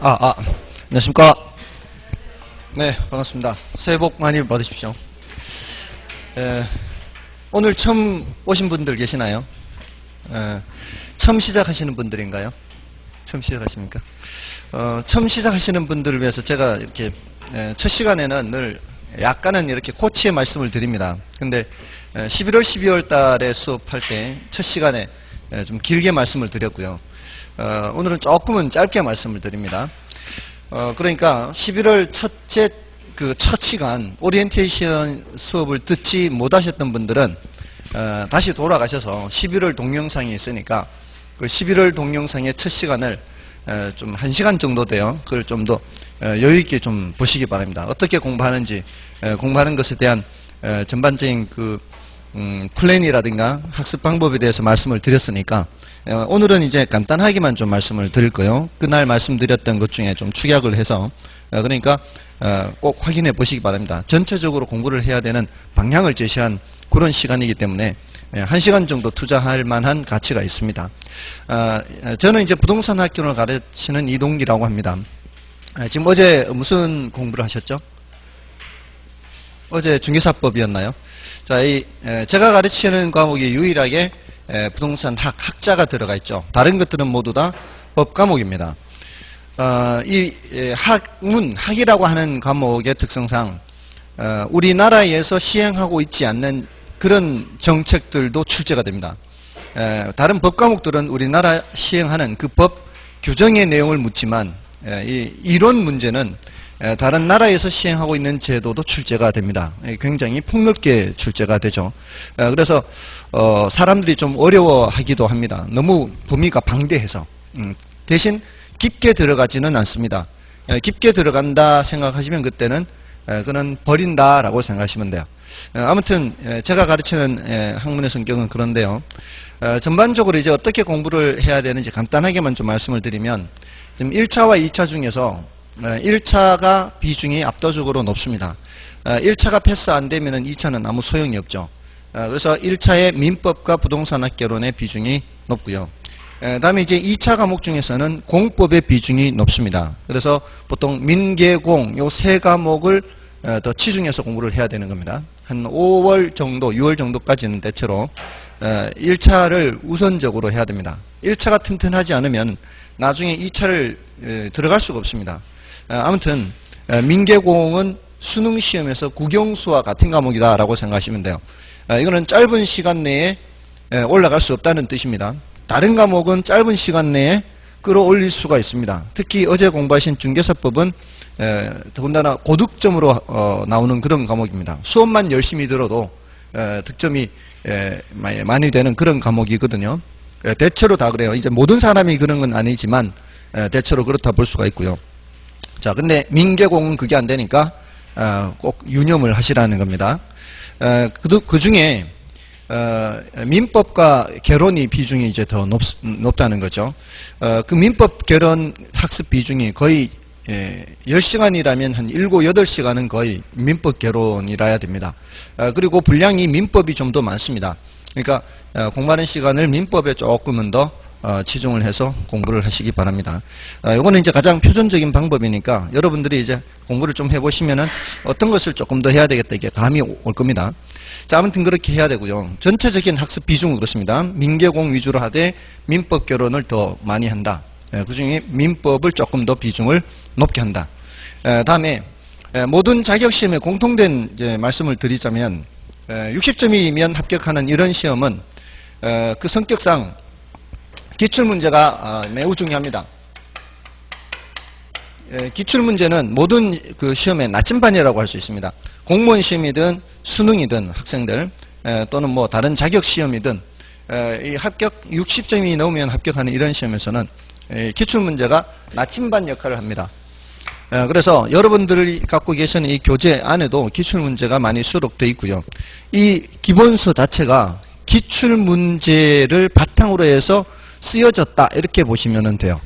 안녕하십니까. 네, 반갑습니다. 새해 복 많이 받으십시오. 오늘 처음 오신 분들 계시나요? 처음 시작하시는 분들인가요? 처음 시작하십니까? 처음 시작하시는 분들을 위해서 제가 이렇게 첫 시간에는 늘 약간은 이렇게 코치의 말씀을 드립니다. 근데 11월, 12월 달에 수업할 때 첫 시간에 좀 길게 말씀을 드렸고요. 오늘은 조금은 짧게 말씀을 드립니다. 그러니까 11월 첫 시간 오리엔테이션 수업을 듣지 못하셨던 분들은 다시 돌아가셔서 11월 동영상이 있으니까 그 11월 동영상의 첫 시간을 좀 1시간 정도 돼요. 그걸 좀 더 여유있게 좀 보시기 바랍니다. 어떻게 공부하는지, 공부하는 것에 대한 전반적인 그 플랜이라든가 학습 방법에 대해서 말씀을 드렸으니까 오늘은 이제 간단하게만 좀 말씀을 드릴 거예요. 그날 말씀드렸던 것 중에 좀 축약을 해서 그러니까 꼭 확인해 보시기 바랍니다. 전체적으로 공부를 해야 되는 방향을 제시한 그런 시간이기 때문에 1시간 정도 투자할 만한 가치가 있습니다. 저는 이제 부동산 학교를 가르치는 이동기라고 합니다. 지금 어제 무슨 공부를 하셨죠? 어제 중개사법이었나요? 자, 제가 가르치는 과목이 유일하게 부동산 학자가 들어가 있죠. 다른 것들은 모두 다 법 과목입니다. 학이라고 하는 과목의 특성상 우리나라에서 시행하고 있지 않는 그런 정책들도 출제가 됩니다. 다른 법 과목들은 우리나라 시행하는 그 법 규정의 내용을 묻지만 이 이론 문제는 다른 나라에서 시행하고 있는 제도도 출제가 됩니다. 굉장히 폭넓게 출제가 되죠. 그래서 사람들이 좀 어려워하기도 합니다. 너무 범위가 방대해서. 대신 깊게 들어가지는 않습니다. 깊게 들어간다 생각하시면 그때는 그는 버린다라고 생각하시면 돼요. 아무튼 제가 가르치는 학문의 성격은 그런데요. 전반적으로 이제 어떻게 공부를 해야 되는지 간단하게만 좀 말씀을 드리면 지금 1차와 2차 중에서 1차가 비중이 압도적으로 높습니다. 1차가 패스 안 되면은 2차는 아무 소용이 없죠. 그래서 1차의 민법과 부동산학개론의 비중이 높고요. 다음에 이제 2차 과목 중에서는 공법의 비중이 높습니다. 그래서 보통 민계공 요 세 과목을 더 치중해서 공부를 해야 되는 겁니다. 한 5월 정도, 6월 정도까지는 대체로 1차를 우선적으로 해야 됩니다. 1차가 튼튼하지 않으면 나중에 2차를 들어갈 수가 없습니다. 아무튼 민계공은 수능시험에서 국영수와 같은 과목이다 라고 생각하시면 돼요. 이거는 짧은 시간 내에 올라갈 수 없다는 뜻입니다. 다른 과목은 짧은 시간 내에 끌어올릴 수가 있습니다. 특히 어제 공부하신 중개사법은 더군다나 고득점으로 나오는 그런 과목입니다. 수업만 열심히 들어도 득점이 많이 되는 그런 과목이거든요. 대체로 다 그래요. 이제 모든 사람이 그런 건 아니지만 대체로 그렇다 볼 수가 있고요. 자, 근데 민계공은 그게 안 되니까 꼭 유념을 하시라는 겁니다. 그 중에 민법과 개론이 비중이 이제 더 높다는 거죠. 그 민법 개론 학습 비중이 거의 10시간이라면 한 7, 8시간은 거의 민법 개론이라야 됩니다. 그리고 분량이 민법이 좀 더 많습니다. 그러니까 공부하는 시간을 민법에 조금은 더 치중을 해서 공부를 하시기 바랍니다. 이거는 이제 가장 표준적인 방법이니까 여러분들이 이제 공부를 좀 해보시면은 어떤 것을 조금 더 해야 되겠다 이게 감이 올 겁니다. 자, 아무튼 그렇게 해야 되고요. 전체적인 학습 비중은 그렇습니다. 민계공 위주로 하되 민법 개론을 더 많이 한다. 그 중에 민법을 조금 더 비중을 높게 한다. 다음에 모든 자격시험에 공통된 이제 말씀을 드리자면 60점이면 합격하는 이런 시험은 그 성격상 기출문제가 매우 중요합니다. 기출문제는 모든 그 시험의 나침반이라고 할 수 있습니다. 공무원 시험이든 수능이든 학생들 또는 뭐 다른 자격시험이든 이 합격 60점이 넘으면 합격하는 이런 시험에서는 기출문제가 나침반 역할을 합니다. 그래서 여러분들이 갖고 계시는 이 교재 안에도 기출문제가 많이 수록되어 있고요. 이 기본서 자체가 기출문제를 바탕으로 해서 쓰여졌다 이렇게 보시면 돼요.